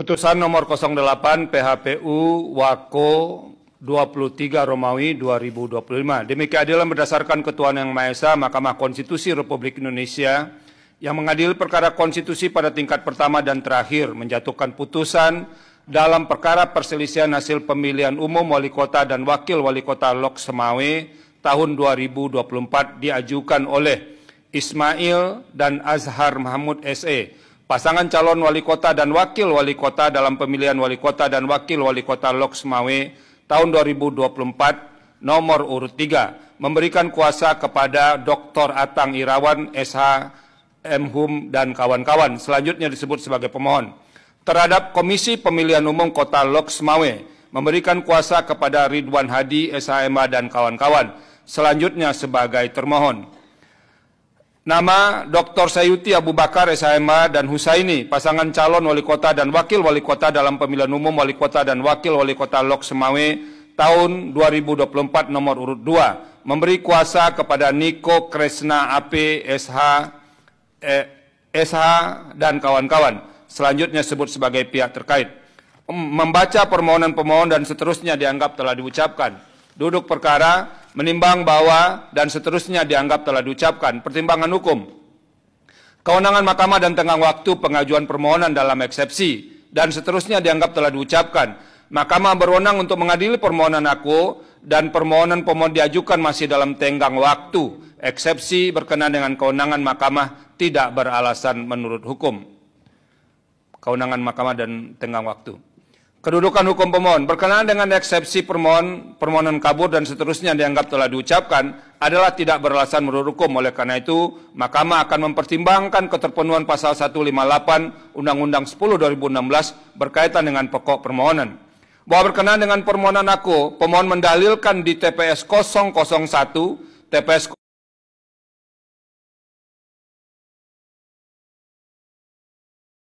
Putusan nomor 08 PHPU Wako 23 Romawi 2025. Demi keadilan berdasarkan Ketuhanan Yang Maha Esa, Mahkamah Konstitusi Republik Indonesia yang mengadili perkara konstitusi pada tingkat pertama dan terakhir menjatuhkan putusan dalam perkara perselisihan hasil pemilihan umum wali kota dan wakil wali kota Lok Semawe tahun 2024 diajukan oleh Ismail dan Azhar Mahmud SE, pasangan calon wali kota dan wakil wali kota dalam pemilihan wali kota dan wakil wali kota Lok Semawe tahun 2024 nomor urut 3, memberikan kuasa kepada Dr. Atang Irawan SH M.Hum dan kawan-kawan selanjutnya disebut sebagai pemohon terhadap Komisi Pemilihan Umum Kota Lok Semawe, memberikan kuasa kepada Ridwan Hadi SHMA dan kawan-kawan selanjutnya sebagai termohon. Nama Dr. Sayuti Abu Bakar SHMA dan Husaini, pasangan calon wali kota dan wakil wali kota dalam pemilihan umum wali kota dan wakil wali kota Lok Semawe tahun 2024 nomor urut 2, memberi kuasa kepada Niko Kresna AP SH dan kawan-kawan selanjutnya sebut sebagai pihak terkait. Membaca permohonan pemohon dan seterusnya dianggap telah diucapkan. Duduk perkara, menimbang bahwa dan seterusnya dianggap telah diucapkan. Pertimbangan hukum. Kewenangan mahkamah dan tenggang waktu pengajuan permohonan dalam eksepsi dan seterusnya dianggap telah diucapkan. Mahkamah berwenang untuk mengadili permohonan aku dan permohonan pemohon diajukan masih dalam tenggang waktu. Eksepsi berkenaan dengan kewenangan mahkamah tidak beralasan menurut hukum. Kewenangan mahkamah dan tenggang waktu. Kedudukan hukum pemohon berkenaan dengan eksepsi permohonan kabur dan seterusnya dianggap telah diucapkan adalah tidak beralasan menurut hukum. Oleh karena itu, mahkamah akan mempertimbangkan keterpenuhan pasal 158 Undang-Undang 10/2016 berkaitan dengan pokok permohonan. Bahwa berkenaan dengan permohonan aku, pemohon mendalilkan di TPS 001, TPS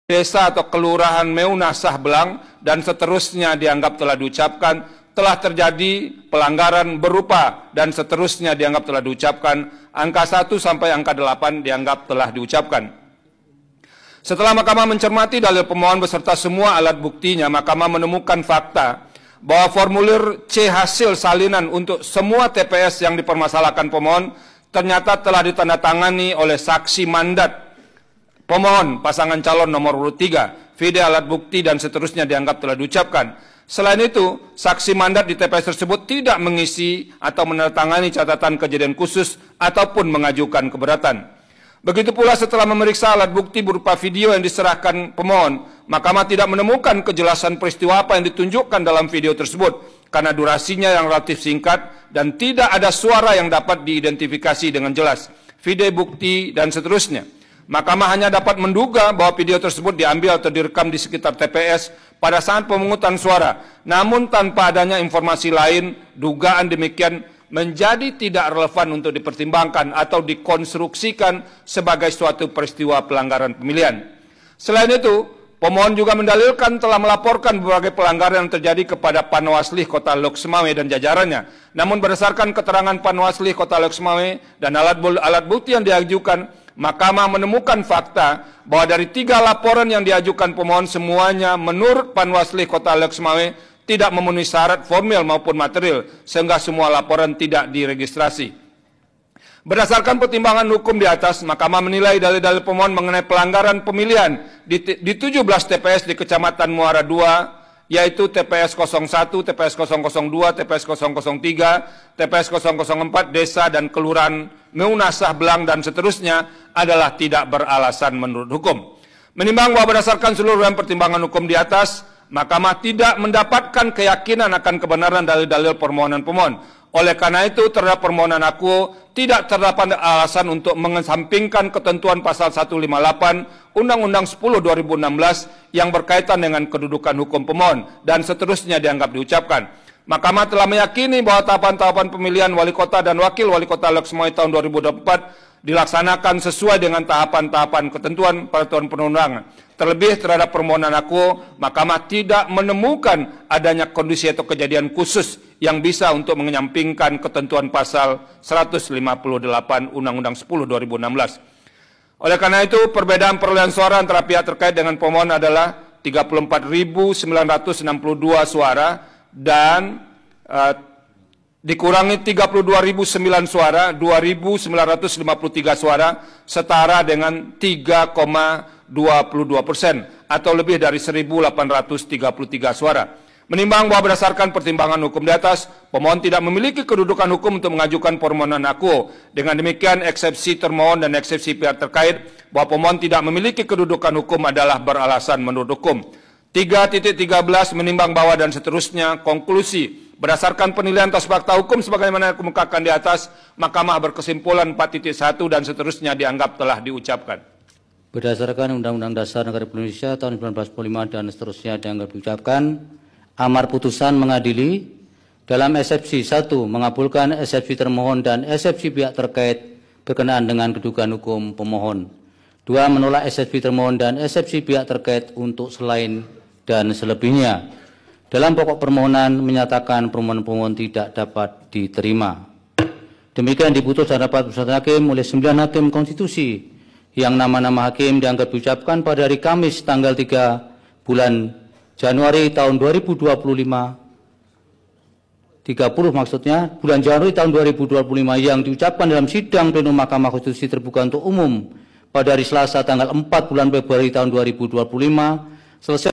desa atau kelurahan Meunasah Belang dan seterusnya dianggap telah diucapkan telah terjadi pelanggaran berupa dan seterusnya dianggap telah diucapkan angka 1 sampai angka 8 dianggap telah diucapkan. Setelah mahkamah mencermati dalil pemohon beserta semua alat buktinya, mahkamah menemukan fakta bahwa formulir C hasil salinan untuk semua TPS yang dipermasalahkan pemohon ternyata telah ditandatangani oleh saksi mandat pemohon pasangan calon nomor urut 3, video alat bukti dan seterusnya dianggap telah diucapkan. Selain itu, saksi mandat di TPS tersebut tidak mengisi atau menandatangani catatan kejadian khusus ataupun mengajukan keberatan. Begitu pula setelah memeriksa alat bukti berupa video yang diserahkan pemohon, mahkamah tidak menemukan kejelasan peristiwa apa yang ditunjukkan dalam video tersebut karena durasinya yang relatif singkat dan tidak ada suara yang dapat diidentifikasi dengan jelas, video bukti dan seterusnya. Mahkamah hanya dapat menduga bahwa video tersebut diambil atau direkam di sekitar TPS pada saat pemungutan suara. Namun tanpa adanya informasi lain, dugaan demikian menjadi tidak relevan untuk dipertimbangkan atau dikonstruksikan sebagai suatu peristiwa pelanggaran pemilihan. Selain itu, pemohon juga mendalilkan telah melaporkan berbagai pelanggaran yang terjadi kepada Panwasli Kota Lok Semawe dan jajarannya. Namun berdasarkan keterangan Panwasli Kota Lok Semawe dan alat bukti yang diajukan, mahkamah menemukan fakta bahwa dari 3 laporan yang diajukan pemohon semuanya menurut Panwasli Kota Lok Semawe tidak memenuhi syarat formil maupun material sehingga semua laporan tidak diregistrasi. Berdasarkan pertimbangan hukum di atas, mahkamah menilai dalil-dalil pemohon mengenai pelanggaran pemilihan di 17 TPS di Kecamatan Muara II, yaitu TPS 01, TPS 002, TPS 003, TPS 004, desa dan kelurahan Meunasah Belang dan seterusnya adalah tidak beralasan menurut hukum. Menimbang bahwa berdasarkan seluruh pertimbangan hukum di atas, mahkamah tidak mendapatkan keyakinan akan kebenaran dalil-dalil permohonan pemohon. Oleh karena itu, terhadap permohonan aku tidak terdapat alasan untuk mengesampingkan ketentuan pasal 158 Undang-Undang 10/2016 yang berkaitan dengan kedudukan hukum pemohon dan seterusnya dianggap diucapkan. Mahkamah telah meyakini bahwa tahapan-tahapan pemilihan wali kota dan wakil wali kota Lok Semawe tahun 2024 dilaksanakan sesuai dengan tahapan-tahapan ketentuan peraturan perundang-undangan. Terlebih terhadap permohonan aku, mahkamah tidak menemukan adanya kondisi atau kejadian khusus yang bisa untuk menyampingkan ketentuan pasal 158 Undang-Undang 10/2016. Oleh karena itu, perbedaan perolehan suara antara pihak terkait dengan pemohon adalah 34.962 suara dan dikurangi 32.009 suara, 2.953 suara, setara dengan 3,22% atau lebih dari 1.833 suara. Menimbang bahwa berdasarkan pertimbangan hukum di atas, pemohon tidak memiliki kedudukan hukum untuk mengajukan permohonan akuo. Dengan demikian, eksepsi termohon dan eksepsi pihak terkait bahwa pemohon tidak memiliki kedudukan hukum adalah beralasan menurut hukum. 3.13 menimbang bahwa dan seterusnya, konklusi berdasarkan penilaian atas fakta hukum sebagaimana dikemukakan di atas, Mahkamah berkesimpulan 4.1 dan seterusnya dianggap telah diucapkan. Berdasarkan Undang-Undang Dasar Negara Republik Indonesia tahun 1945 dan seterusnya dianggap diucapkan, amar putusan mengadili dalam eksepsi 1 mengabulkan eksepsi termohon dan eksepsi pihak terkait berkenaan dengan kedudukan hukum pemohon. 2 menolak eksepsi termohon dan eksepsi pihak terkait untuk selain dan selebihnya. Dalam pokok permohonan menyatakan permohonan pemohon tidak dapat diterima. Demikian diputus dan dapat putusan hakim oleh 9 hakim konstitusi yang nama-nama hakim dianggap diucapkan pada hari Kamis tanggal 3 bulan Januari tahun 2025, 30 maksudnya, bulan Januari tahun 2025 yang diucapkan dalam sidang plenum Mahkamah Konstitusi terbuka untuk umum pada hari Selasa tanggal 4 bulan Februari tahun 2025, selesai